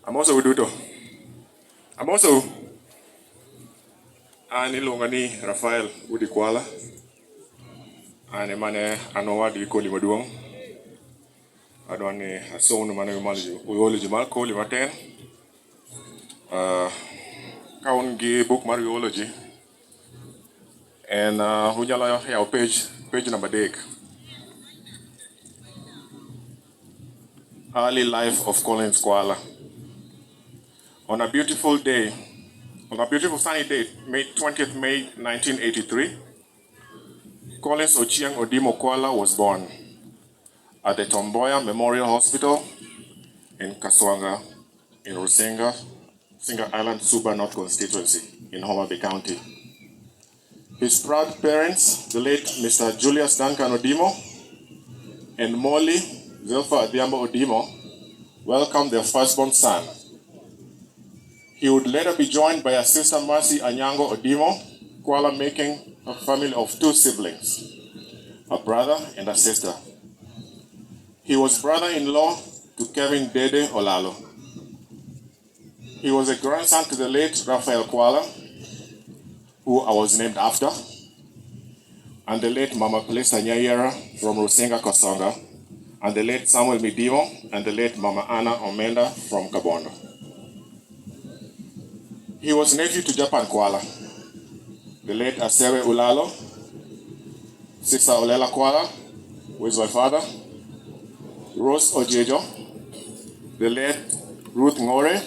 I'm also Uduto. I'm also Longani Raphael Udi Kwala. Mane Anowa di Koli Maduong. Adwane Ason Mane Eulogy Malko Limaten. Kaungi book eulogy. And Hujala our page number deck. Early life of Collins Kwala. On a beautiful sunny day, May 20th, May 1983, Collins Ochieng Odimo Kwala was born at the Tomboya Memorial Hospital in Kaswanga, in Rusinga, Singa Island, Suba North Constituency in Homa Bay County. His proud parents, the late Mr. Julius Duncan Odimo and Molly Zilpha Adhiambo Odimo, welcomed their firstborn son. He would later be joined by his sister Mercy Anyango Odimo, Kwala, making a family of 2 siblings, a brother and a sister. He was brother-in-law to Kevin Dede Olalo. He was a grandson to the late Raphael Kwala, who I was named after, and the late Mama Pelisa Nyayera from Rusinga Kasonga, and the late Samuel Midimo, and the late Mama Anna Omenda from Kabondo. He was nephew to Japan Kwala, the late Asewe Ulalo, Sister Olela Kwala, who is my father, Rose Ojejo, the late Ruth Ngore,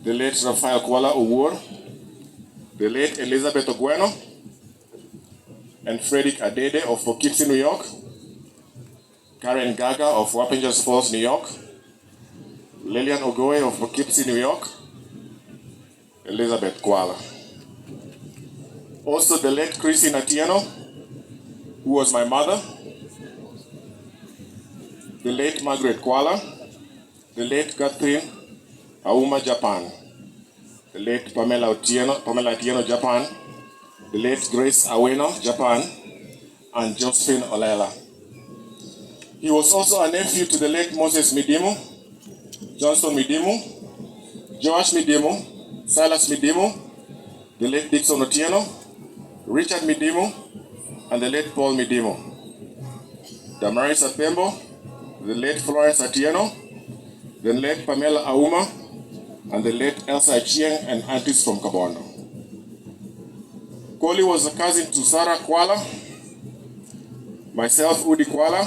the late Raphael Kwala Uwur, the late Elizabeth Ogueno, and Frederick Adede of Poughkeepsie, New York, Karen Gaga of Wappingers Falls, New York, Lillian Ogoe of Poughkeepsie, New York, Elizabeth Kwala. Also the late Christine Atieno, who was my mother, the late Margaret Kwala, the late Catherine Auma Japan, the late Pamela Atieno Japan, the late Grace Aweno Japan, and Josephine Olela. He was also a nephew to the late Moses Midimu, Johnston Midimu, Joash Midimu, Silas Midimu, the late Dixon Otieno, Richard Midimu, and the late Paul Midimu. Damaris Apembo, the late Florence Atieno, the late Pamela Auma, and the late Elsa Achieng and aunties from Kabondo. Koli was a cousin to Sarah Kwala, myself Udi Kwala,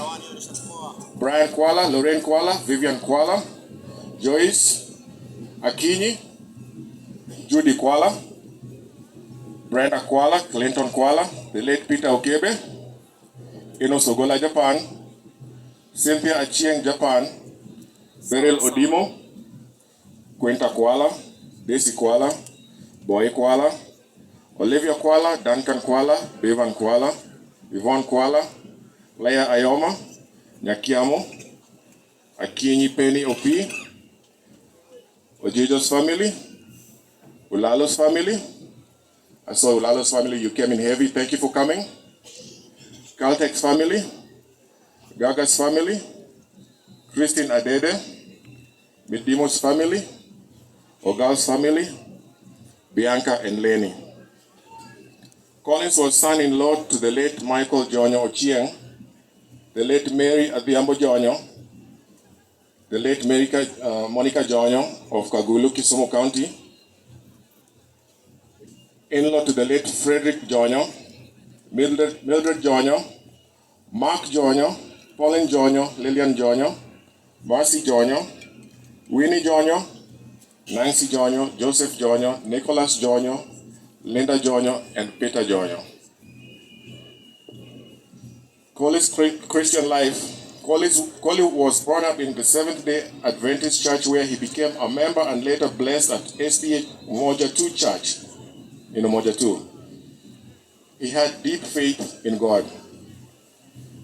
Brian Kwala, Lorraine Kwala, Vivian Kwala, Joyce Akinyi, Judy Kwala, Brenda Kwala, Clinton Kwala, the late Peter Okebe, Enos Ogola Japan, Cynthia Achieng Japan, Beryl Odimo, Quinta Kwala, Daisy Kwala, Boy Kwala, Olivia Kwala, Duncan Kwala, Bevan Kwala, Yvonne Kwala, Leia Ayoma, Nyakiamo, Akinyi Penny Opi, Ojijo's family, Ulalo's family. I saw Ulalo's family, you came in heavy, thank you for coming. Caltech's family, Gaga's family, Christine Adede, Midimo's family, Ogal's family, Bianca and Lenny. Collins was son-in-law to the late Michael Jonyo Ochieng, the late Mary Adhiambo Jonyo, the late Monica Jonyo of Kagulu, Kisumu County, in-law to the late Frederick Jonyo, Mildred Jonyo, Mark Jonyo, Pauline Jonyo, Lillian Jonyo, Marcy Jonyo, Winnie Jonyo, Nancy Jonyo, Joseph Jonyo, Nicholas Jonyo, Linda Jonyo, and Peter Jonyo. Koli's Christian life. Koli was brought up in the Seventh-day Adventist Church, where he became a member and later blessed at SDA Umoja 2 Church in Umoja 2. He had deep faith in God.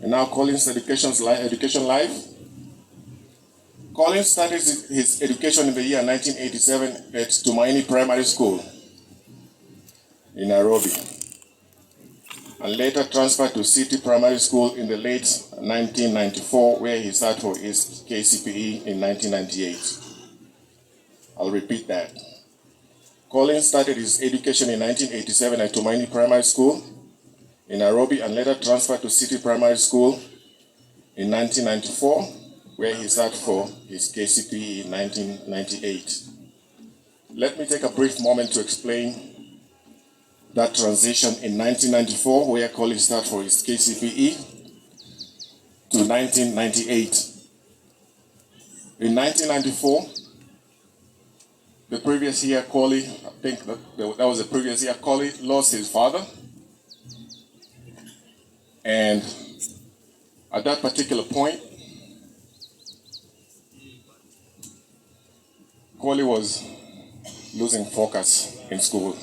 And now Colin's education life. Collins started his education in the year 1987 at Tumaini Primary School in Nairobi, and later transferred to City Primary School in the late 1994, where he sat for his KCPE in 1998. I'll repeat that. Collins started his education in 1987 at Tumaini Primary School in Nairobi and later transferred to City Primary School in 1994, where he sat for his KCPE in 1998. Let me take a brief moment to explain that transition in 1994, where Collins started for his KCPE, to 1998. In 1994, the previous year, Collins, I think that was the previous year, Collins lost his father. And at that particular point, Collins was losing focus in school,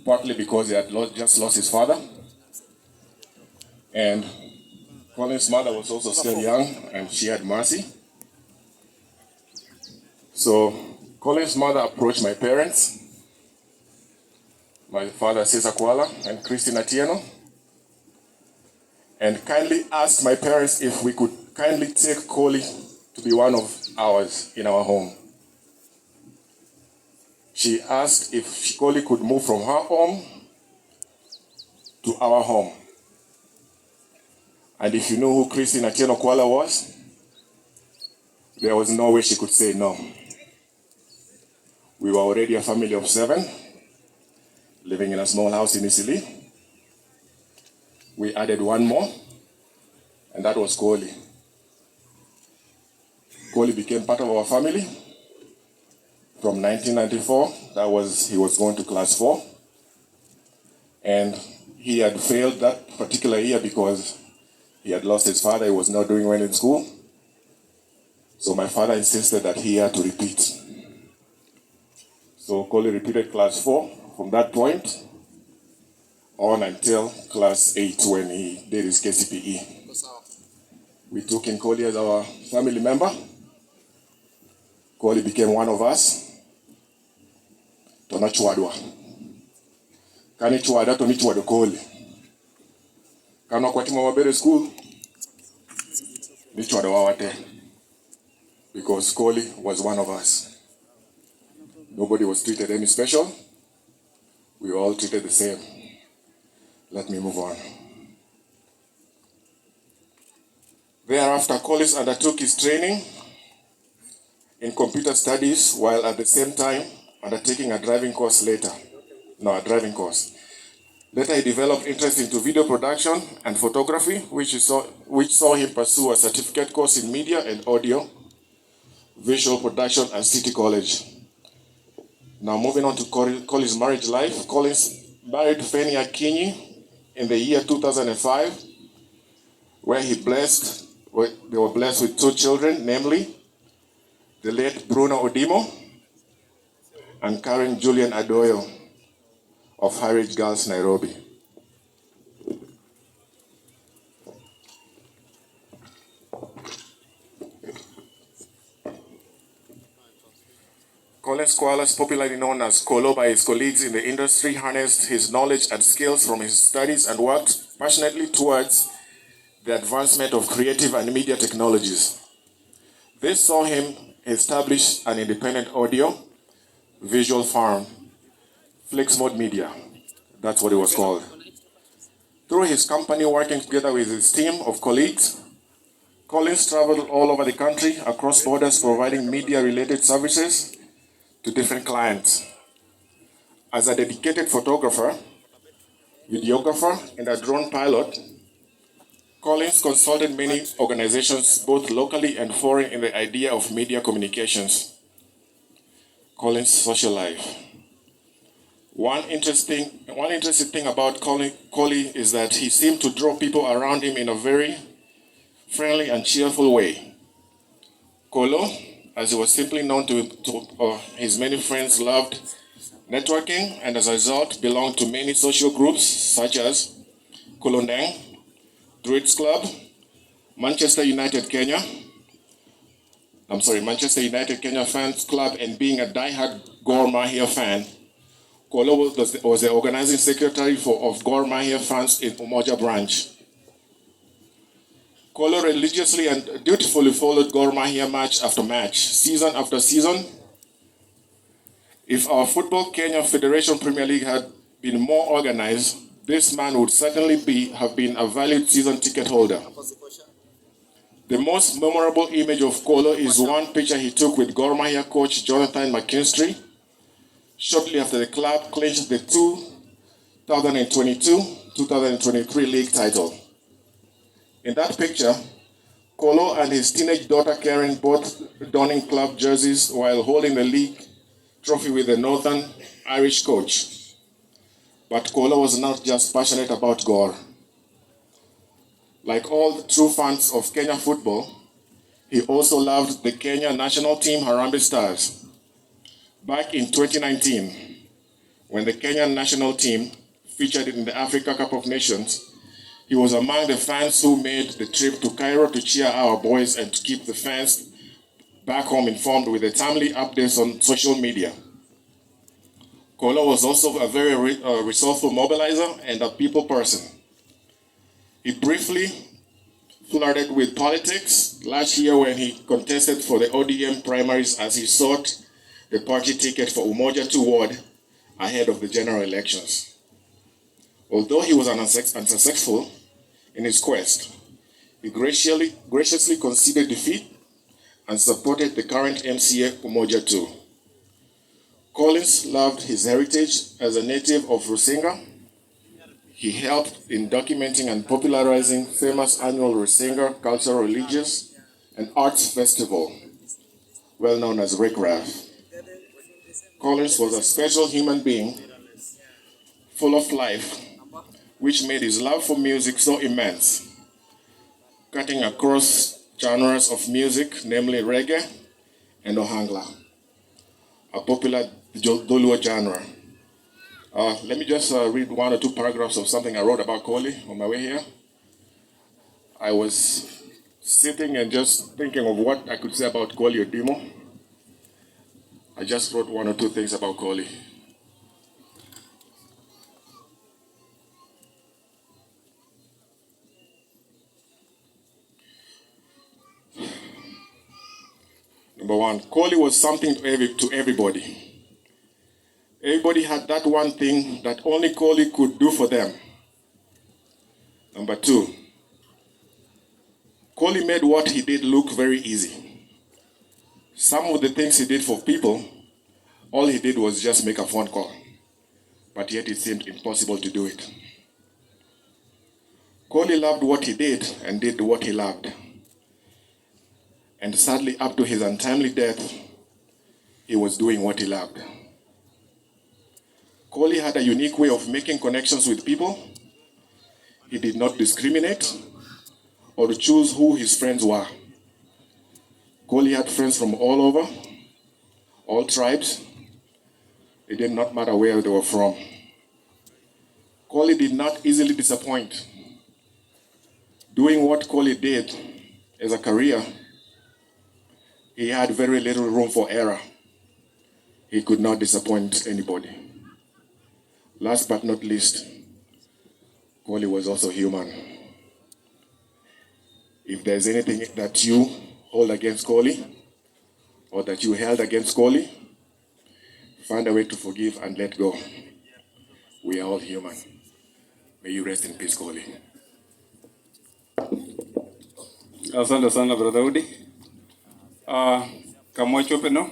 partly because he had just lost his father. And Collins' mother was also still young, and she had mercy. So Collins' mother approached my parents, my father, Cesar Kwala, and Christine Atieno, and kindly asked my parents if we could kindly take Collins to be one of ours in our home. She asked if Collins could move from her home to our home. And if you know who Christine Atieno Kwala was, there was no way she could say no. We were already a family of 7, living in a small house in Isili. We added one more, and that was Koli. Koli became part of our family from 1994. He was going to class 4. And he had failed that particular year because he had lost his father. He was not doing well in school. So my father insisted that he had to repeat. So Koli repeated class 4 from that point on until class 8 when he did his KCPE. We took in Koli as our family member. Koli became one of us. Tona chwadwa. Kani chwada toni chwado Koli. Kano kwa tima wabere school. Ni chwado wawate. Because Koli was one of us. Nobody was treated any special. We were all treated the same. Let me move on. Thereafter, Collins undertook his training in computer studies while at the same time undertaking a driving course later. Later, he developed interest into video production and photography, which saw him pursue a certificate course in media and audio, visual production at City College. Now moving on to Collins' marriage life. Collins married Fanny Akinyi in the year 2005, where they were blessed with 2 children, namely the late Bruno Odimo and Karen Julian Adoyo of High Ridge Girls, Nairobi. Collins Kwala, popularly known as Kolo by his colleagues in the industry, harnessed his knowledge and skills from his studies and worked passionately towards the advancement of creative and media technologies. This saw him establish an independent audio visual firm, Flexmode Media. That's what it was called. Through his company working together with his team of colleagues, Collins traveled all over the country, across borders, providing media-related services to different clients. As a dedicated photographer, videographer, and a drone pilot, Collins consulted many organizations, both locally and foreign, in the idea of media communications. Collins' social life. One interesting thing about Collie is that he seemed to draw people around him in a very friendly and cheerful way. Kolo, as he was simply known to his many friends, loved networking and as a result belonged to many social groups such as Kolondeng, Druids Club, Manchester United Kenya Fans Club, and being a die-hard Gor Mahia fan, Kolo was the organizing secretary of Gor Mahia fans in Umoja branch. Kwala religiously and dutifully followed Gor Mahia match after match, season after season. If our Football Kenya Federation Premier League had been more organized, this man would certainly have been a valued season ticket holder. The most memorable image of Kwala is one picture he took with Gor Mahia coach Jonathan McKinstry shortly after the club clinched the 2022-2023 league title. In that picture, Kwala and his teenage daughter Karen both donning club jerseys while holding the league trophy with the Northern Irish coach. But Kwala was not just passionate about Gor. Like all the true fans of Kenya football, he also loved the Kenya national team Harambee Stars. Back in 2019, when the Kenyan national team featured in the Africa Cup of Nations, he was among the fans who made the trip to Cairo to cheer our boys and to keep the fans back home informed with the timely updates on social media. Kwala was also a very resourceful mobilizer and a people person. He briefly flirted with politics last year when he contested for the ODM primaries as he sought the party ticket for Umoja 2 ward ahead of the general elections. Although he was unsuccessful in his quest, he graciously conceded defeat and supported the current MCA Umoja 2. Collins loved his heritage as a native of Rusinga. He helped in documenting and popularizing famous annual Rusinga Cultural, Religious, and Arts Festival, well known as RICRAF. Collins was a special human being, full of life, which made his love for music so immense, cutting across genres of music, namely reggae and ohangla, a popular Doluo genre. Let me just read one or two paragraphs of something I wrote about Koli on my way here. I was sitting and just thinking of what I could say about Koli Odimo. I just wrote one or two things about Koli. Number one, Koli was something to everybody. Everybody had that one thing that only Koli could do for them. Number two, Koli made what he did look very easy. Some of the things he did for people, all he did was just make a phone call. But yet it seemed impossible to do it. Koli loved what he did and did what he loved. And sadly, up to his untimely death, he was doing what he loved. Koli had a unique way of making connections with people. He did not discriminate or choose who his friends were. Koli had friends from all over, all tribes. It did not matter where they were from. Koli did not easily disappoint. Doing what Koli did as a career, he had very little room for error. He could not disappoint anybody. Last but not least, Koli was also human. If there's anything that you hold against Koli, or that you held against Koli, find a way to forgive and let go. We are all human. May you rest in peace, Koli. Asante sana brother Udi. Kamwacho peno.